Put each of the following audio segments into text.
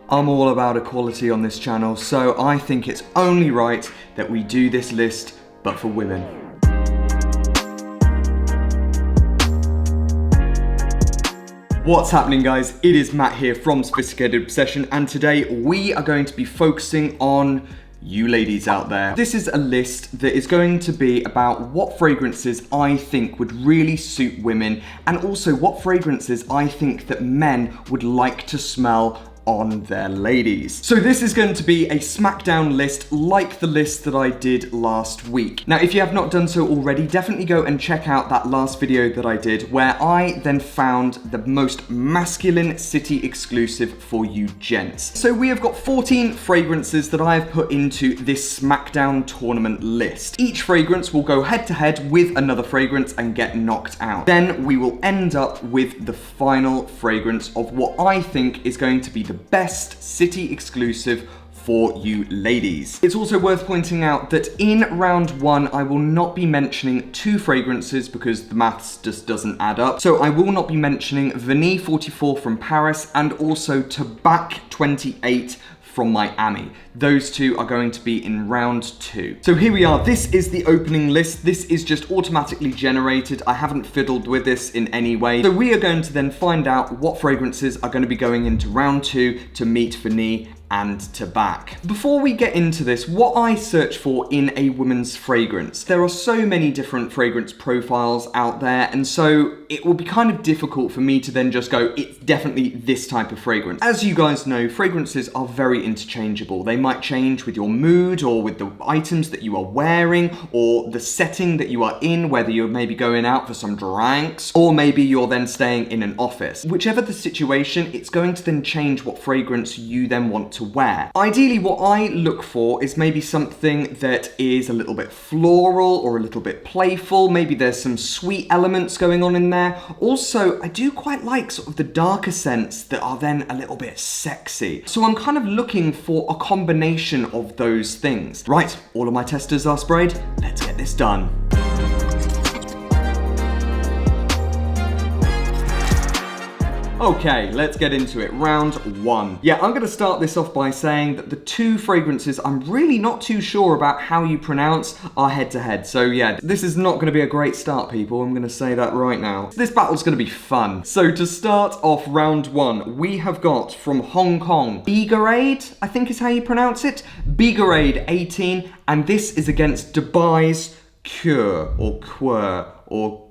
I'm all about equality on this channel, so I think it's only right that we do this list, but for women. What's happening, guys? It is Matt here from Sophisticated Obsession, and today we are going to be focusing on you ladies out there. This is a list that is going to be about what fragrances I think would really suit women, and also what fragrances I think that men would like to smell on their ladies. So this is going to be a Smackdown list like the list that I did last week. Now, if you have not done so already, definitely go and check out that last video that I did where I then found the most masculine city exclusive for you gents. So we have got 14 fragrances that I have put into this Smackdown tournament list. Each fragrance will go head to head with another fragrance and get knocked out. Then we will end up with the final fragrance of what I think is going to be the best city exclusive for you ladies. It's also worth pointing out that in round one, I will not be mentioning two fragrances because the maths just doesn't add up. So I will not be mentioning Vanille 44 from Paris and also Tabac 28 from Miami. Those two are going to be in round two. So here we are. This is the opening list. This is just automatically generated. I haven't fiddled with this in any way. So we are going to then find out what fragrances are going to be going into round two to meet Vanille and Tabac. Before we get into this, what I search for in a woman's fragrance. There are so many different fragrance profiles out there, and so it will be kind of difficult for me to then just go, it's definitely this type of fragrance. As you guys know, fragrances are very interchangeable. They might change with your mood or with the items that you are wearing or the setting that you are in, whether you're maybe going out for some drinks or maybe you're then staying in an office. Whichever the situation, it's going to then change what fragrance you then want to wear. Ideally, what I look for is maybe something that is a little bit floral or a little bit playful. Maybe there's some sweet elements going on in there. Also, I do quite like sort of the darker scents that are then a little bit sexy. So I'm kind of looking for a combination of those things. Right, all of my testers are sprayed. Let's get this done. Okay, let's get into it. Round one. Yeah, I'm gonna start this off by saying that the two fragrances I'm really not too sure about how you pronounce are head to head. So yeah, this is not gonna be a great start, people. I'm gonna say that right now. This battle's gonna be fun. So to start off round one, we have got from Hong Kong, Bigarade, I think is how you pronounce it. Bigarade 18, and this is against Dubai's Cure, or Quer, or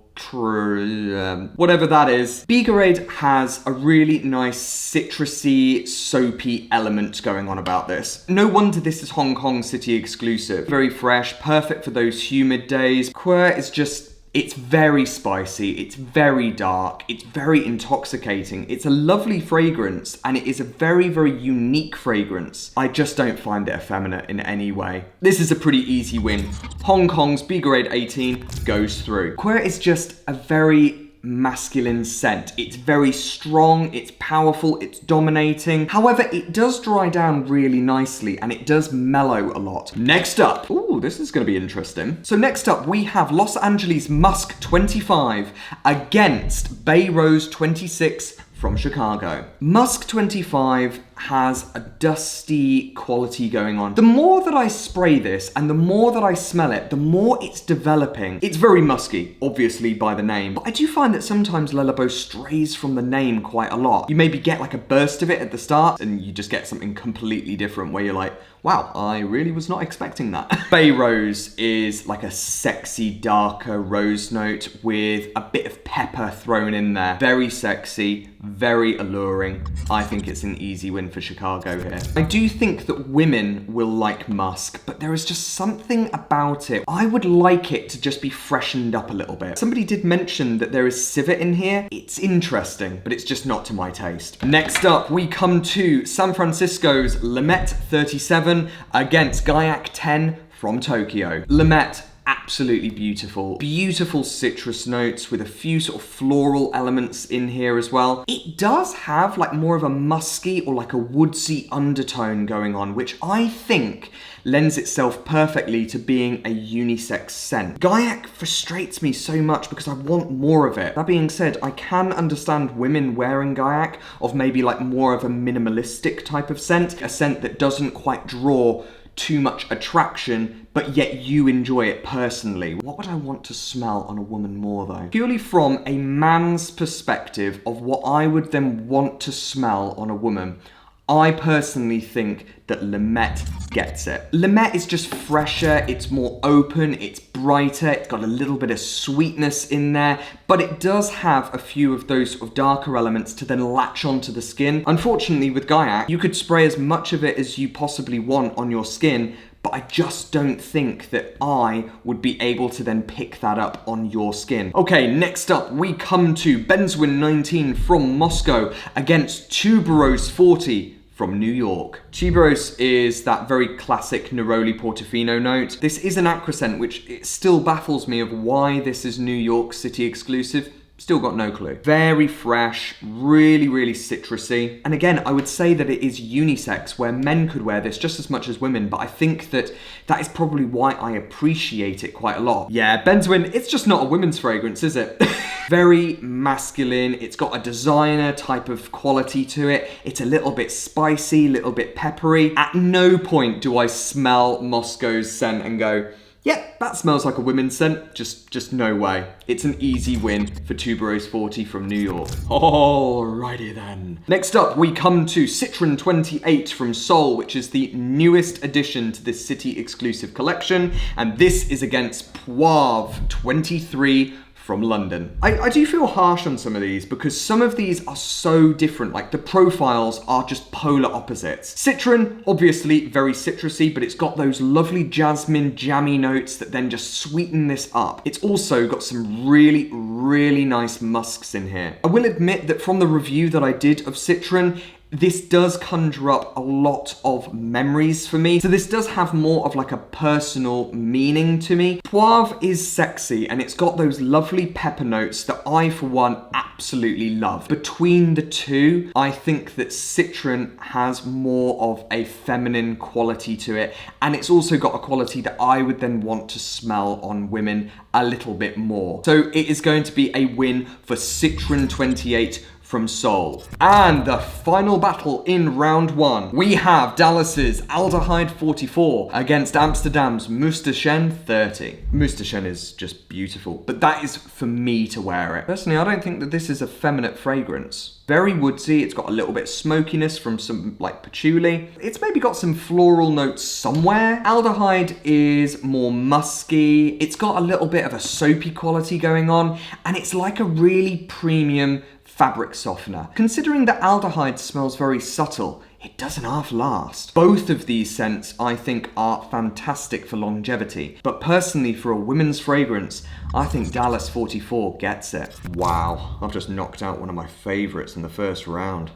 whatever that is. Bigarade has a really nice citrusy, soapy element going on about this. No wonder this is Hong Kong city exclusive. Very fresh, perfect for those humid days. Quer is just, it's very spicy, it's very dark, it's very intoxicating. It's a lovely fragrance, and it is a very, very unique fragrance. I just don't find it effeminate in any way. This is a pretty easy win. Hong Kong's Bigarade 18 goes through. Quer is just a very masculine scent. It's very strong, it's powerful, it's dominating. However, it does dry down really nicely and it does mellow a lot. Next up, ooh, this is gonna be interesting. So next up, we have Los Angeles Musk 25 against Bay Rose 26 from Chicago. Musk 25 has a dusty quality going on. The more that I spray this and the more that I smell it, the more it's developing. It's very musky, obviously by the name, but I do find that sometimes Le Labo strays from the name quite a lot. You maybe get like a burst of it at the start and you just get something completely different where you're like, wow, I really was not expecting that. Bay Rose is like a sexy, darker rose note with a bit of pepper thrown in there. Very sexy, very alluring. I think it's an easy win for Chicago here. I do think that women will like musk, but there is just something about it. I would like it to just be freshened up a little bit. Somebody did mention that there is civet in here. It's interesting, but it's just not to my taste. Next up, we come to San Francisco's Limette 37 against Gaiac 10 from Tokyo. Limette, absolutely beautiful. Beautiful citrus notes with a few sort of floral elements in here as well. It does have like more of a musky or like a woodsy undertone going on, which I think lends itself perfectly to being a unisex scent. Gaiac frustrates me so much because I want more of it. That being said, I can understand women wearing Gaiac of maybe like more of a minimalistic type of scent, a scent that doesn't quite draw too much attraction, but yet you enjoy it personally. What would I want to smell on a woman more though? Purely from a man's perspective of what I would then want to smell on a woman, I personally think that Limette gets it. Limette is just fresher, it's more open, it's brighter, it's got a little bit of sweetness in there, but it does have a few of those sort of darker elements to then latch onto the skin. Unfortunately with Gaiac, you could spray as much of it as you possibly want on your skin, but I just don't think that I would be able to then pick that up on your skin. Okay, next up we come to Benzwin 19 from Moscow against Tuberose 40 from New York. Tuberose is that very classic Neroli Portofino note. This is an accent, which it still baffles me of why this is New York City exclusive. Still got no clue. Very fresh, really, really citrusy. And again, I would say that it is unisex, where men could wear this just as much as women, but I think that that is probably why I appreciate it quite a lot. Yeah, Benzwin, it's just not a women's fragrance, is it? Very masculine, it's got a designer type of quality to it. It's a little bit spicy, a little bit peppery. At no point do I smell Moscow's scent and go, yep, that smells like a women's scent. Just no way. It's an easy win for Tuberose 40 from New York. Alrighty then. Next up, we come to Citron 28 from Sol, which is the newest addition to this City exclusive collection. And this is against Poivre 23 from London. I do feel harsh on some of these because some of these are so different, like the profiles are just polar opposites. Citron, obviously very citrusy, but it's got those lovely jasmine jammy notes that then just sweeten this up. It's also got some really, really nice musks in here. I will admit that from the review that I did of Citron, this does conjure up a lot of memories for me. So this does have more of like a personal meaning to me. Poivre is sexy and it's got those lovely pepper notes that I, for one, absolutely love. Between the two, I think that Citron has more of a feminine quality to it. And it's also got a quality that I would then want to smell on women a little bit more. So it is going to be a win for Citron 28 from Sol. And the final battle in round one, we have Dallas's Aldehyde 44 against Amsterdam's Musterchen 30. Musterchen is just beautiful, but that is for me to wear it. Personally, I don't think that this is a feminine fragrance. Very woodsy, it's got a little bit of smokiness from some like patchouli. It's maybe got some floral notes somewhere. Aldehyde is more musky. It's got a little bit of a soapy quality going on, and it's like a really premium fabric softener. Considering that Aldehyde smells very subtle, it doesn't half last. Both of these scents, I think, are fantastic for longevity. But personally, for a women's fragrance, I think Dallas 44 gets it. Wow, I've just knocked out one of my favorites in the first round.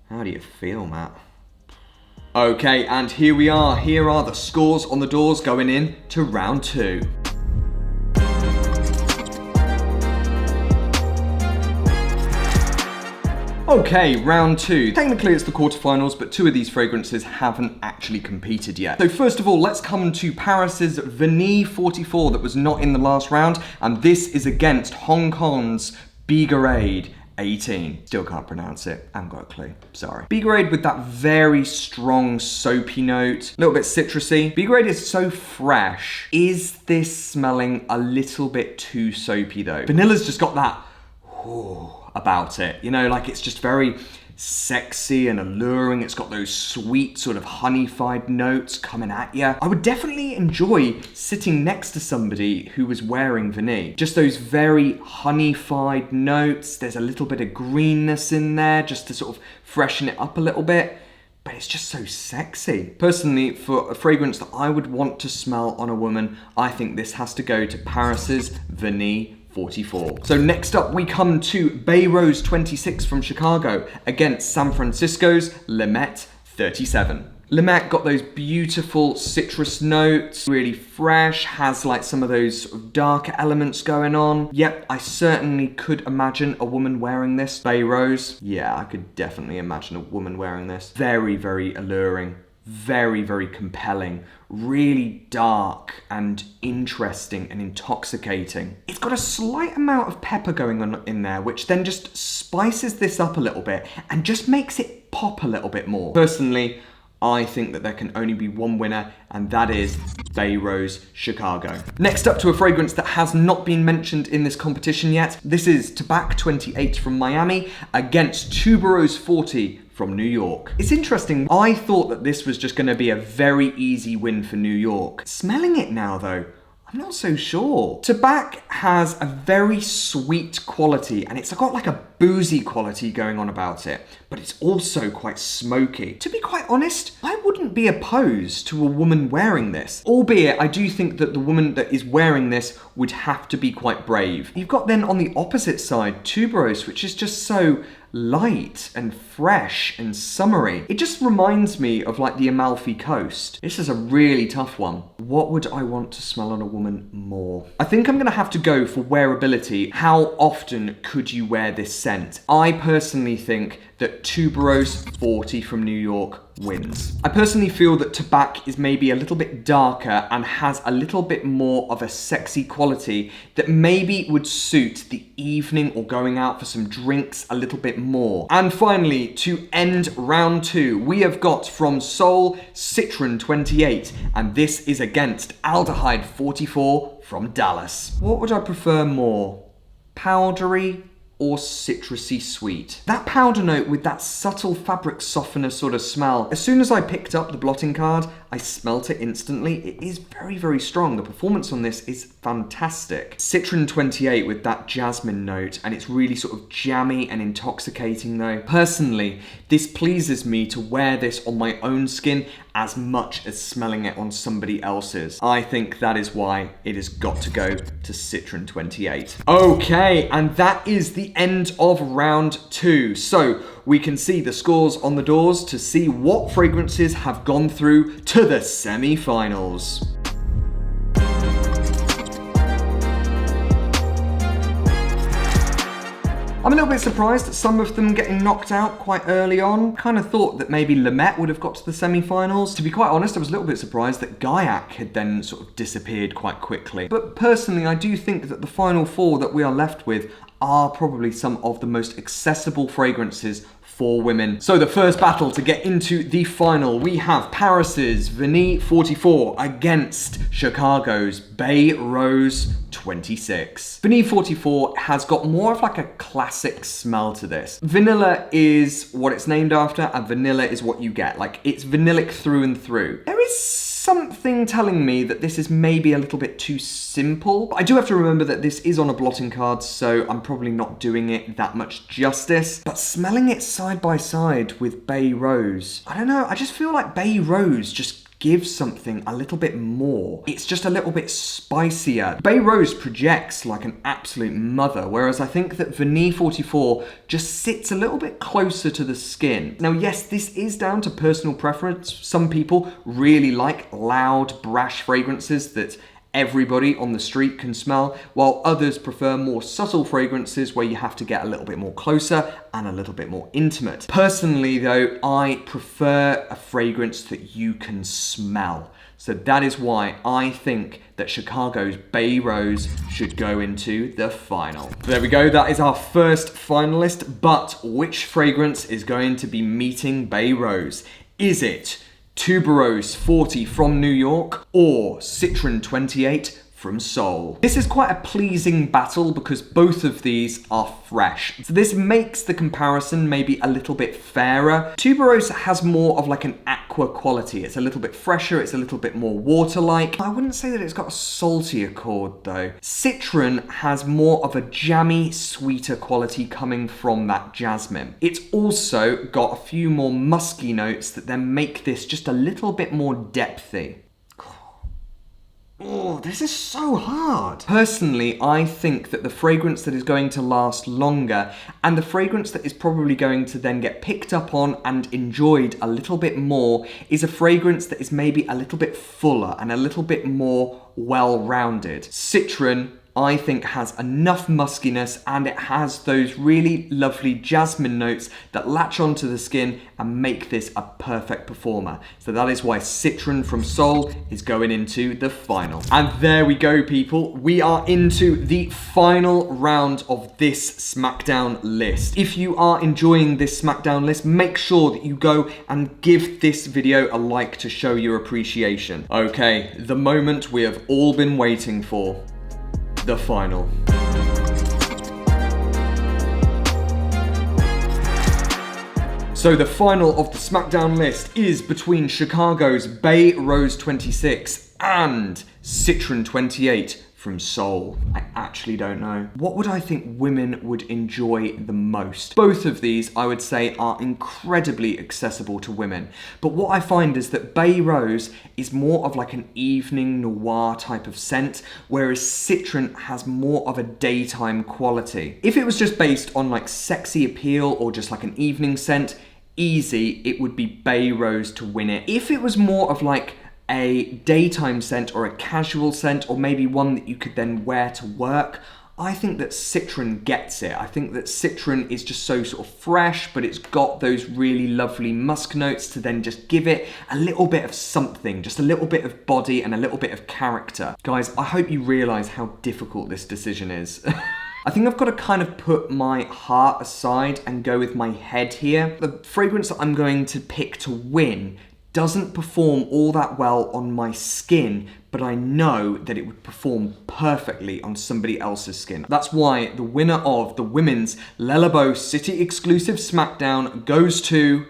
How do you feel, Matt? Okay, and here we are. Here are the scores on the doors going in to round two. Okay, round two. Technically it's the quarterfinals, but two of these fragrances haven't actually competed yet. So first of all, let's come to Paris's Vanille 44 that was not in the last round, and this is against Hong Kong's Bigarade 18. Still can't pronounce it. I haven't got a clue. Sorry. Bigarade with that very strong soapy note. A little bit citrusy. Bigarade is so fresh. Is this smelling a little bit too soapy though? Vanilla's just got that about it. You know, like it's just very sexy and alluring. It's got those sweet sort of honeyfied notes coming at you. I would definitely enjoy sitting next to somebody who was wearing Vanille. Just those very honeyfied notes. There's a little bit of greenness in there just to sort of freshen it up a little bit. But it's just so sexy. Personally, for a fragrance that I would want to smell on a woman, I think this has to go to Paris's Vanille 44. So next up we come to Bay Rose 26 from Chicago against San Francisco's Limette 37. Limette got those beautiful citrus notes, really fresh, has like some of those sort of darker elements going on. Yep, I certainly could imagine a woman wearing this. Bay Rose, yeah, I could definitely imagine a woman wearing this. Very, very alluring. Very, very compelling, really dark and interesting and intoxicating. It's got a slight amount of pepper going on in there, which then just spices this up a little bit and just makes it pop a little bit more. Personally, I think that there can only be one winner, and that is Bay Rose Chicago. Next up to a fragrance that has not been mentioned in this competition yet. This is Tobac 28 from Miami against Tuberose 40 from New York. It's interesting, I thought that this was just gonna be a very easy win for New York. Smelling it now though, I'm not so sure. Tobac has a very sweet quality and it's got like a boozy quality going on about it, but it's also quite smoky. To be quite honest, I wouldn't be opposed to a woman wearing this, albeit I do think that the woman that is wearing this would have to be quite brave. You've got then on the opposite side, Tuberose, which is just so light and fresh and summery. It just reminds me of like the Amalfi Coast. This is a really tough one. What would I want to smell on a woman more? I think I'm gonna have to go for wearability. How often could you wear this scent? I personally think that Tuberose 40 from New York wins. I personally feel that Tobac is maybe a little bit darker and has a little bit more of a sexy quality that maybe would suit the evening or going out for some drinks a little bit more. And finally, to end round 2, we have got from Sol Citron 28, and this is against Aldehyde 44 from Dallas. What would I prefer more? Powdery or citrusy sweet? That powder note with that subtle fabric softener sort of smell. As soon as I picked up the blotting card, I smelt it instantly. It is very, very strong. The performance on this is fantastic. Citron 28 with that jasmine note, and it's really sort of jammy and intoxicating though. Personally, this pleases me to wear this on my own skin as much as smelling it on somebody else's. I think that is why it has got to go to Citron 28. Okay, and that is the end of round 2. So we can see the scores on the doors to see what fragrances have gone through to the semi-finals. I'm a little bit surprised at some of them getting knocked out quite early on. Kind of thought that maybe Limette would have got to the semi-finals. To be quite honest, I was a little bit surprised that Gaiac had then sort of disappeared quite quickly. But personally, I do think that the final 4 that we are left with are probably some of the most accessible fragrances for women. So the first battle to get into the final, we have Paris's Vanille 44 against Chicago's Bay Rose 26. Vanille 44 has got more of like a classic smell to this. Vanilla is what it's named after, and vanilla is what you get. Like, it's vanillic through and through. There is something telling me that this is maybe a little bit too simple. But I do have to remember that this is on a blotting card, so I'm probably not doing it that much justice. But smelling it side by side with Bay Rose, I don't know, I just feel like Bay Rose just gives something a little bit more. It's just a little bit spicier. Bay Rose projects like an absolute mother, whereas I think that Vanille 44 just sits a little bit closer to the skin. Now, yes, this is down to personal preference. Some people really like loud, brash fragrances that everybody on the street can smell, while others prefer more subtle fragrances where you have to get a little bit more closer and a little bit more intimate. Personally though, I prefer a fragrance that you can smell. So that is why I think that Chicago's Bay Rose should go into the final. There we go, that is our first finalist, but which fragrance is going to be meeting Bay Rose? Is it Tuberose 40 from New York or Citron 28 from Sol? This is quite a pleasing battle because both of these are fresh. So this makes the comparison maybe a little bit fairer. Tuberose has more of like an aqua quality. It's a little bit fresher, it's a little bit more water-like. I wouldn't say that it's got a saltier chord though. Citron has more of a jammy, sweeter quality coming from that jasmine. It's also got a few more musky notes that then make this just a little bit more depthy. Oh, this is so hard. Personally, I think that the fragrance that is going to last longer and the fragrance that is probably going to then get picked up on and enjoyed a little bit more is a fragrance that is maybe a little bit fuller and a little bit more well-rounded. Citron, I think, has enough muskiness and it has those really lovely jasmine notes that latch onto the skin and make this a perfect performer. So that is why Citron from Sol is going into the final. And there we go, people. We are into the final round of this Smackdown list. If you are enjoying this Smackdown list, make sure that you go and give this video a like to show your appreciation. Okay, the moment we have all been waiting for. The final. So the final of the Smackdown list is between Chicago's Bay Rose 26 and Citron 28 from Sol. I actually don't know. What would I think women would enjoy the most? Both of these, I would say, are incredibly accessible to women. But what I find is that Bay Rose is more of like an evening noir type of scent, whereas Citron has more of a daytime quality. If it was just based on like sexy appeal or just like an evening scent, easy, it would be Bay Rose to win it. If it was more of like a daytime scent or a casual scent or maybe one that you could then wear to work, I think that Citron gets it. I think that Citron is just so sort of fresh, but it's got those really lovely musk notes to then just give it a little bit of something, just a little bit of body and a little bit of character. Guys, I hope you realize how difficult this decision is. I think I've got to kind of put my heart aside and go with my head here. The fragrance that I'm going to pick to win doesn't perform all that well on my skin, but I know that it would perform perfectly on somebody else's skin. That's why the winner of the women's Labo City Exclusive Smackdown goes to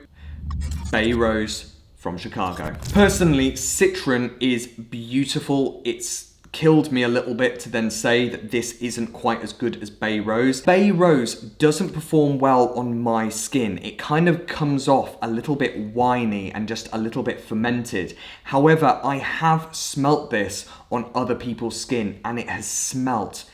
Bay Rose from Chicago. Personally, Citron is beautiful. It's killed me a little bit to then say that this isn't quite as good as Bay Rose. Bay Rose doesn't perform well on my skin. It kind of comes off a little bit winey and just a little bit fermented. However, I have smelt this on other people's skin and it has smelt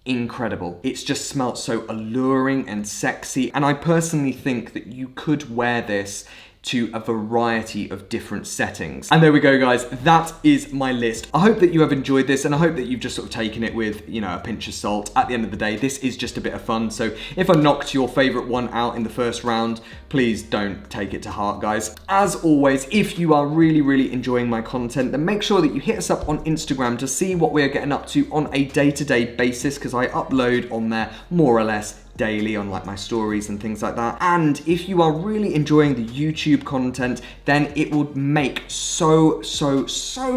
incredible. It's just smelt so alluring and sexy, and I personally think that you could wear this to a variety of different settings. And there we go, guys. That is my list. I hope that you have enjoyed this, and I hope that you've just sort of taken it with, you know, a pinch of salt. At the end of the day, this is just a bit of fun. So if I knocked your favorite one out in the first round, please don't take it to heart, guys. As always, if you are really, really enjoying my content, then make sure that you hit us up on Instagram to see what we're getting up to on a day-to-day basis, because I upload on there more or less daily on like my stories and things like that. And if you are really enjoying the YouTube content, then it would make so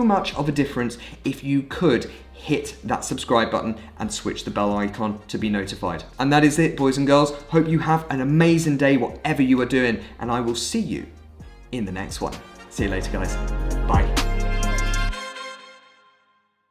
much of a difference if you could hit that subscribe button and switch the bell icon to be notified. And that is it, boys and girls. Hope you have an amazing day, whatever you are doing, and I will see you in the next one. See you later, guys. Bye.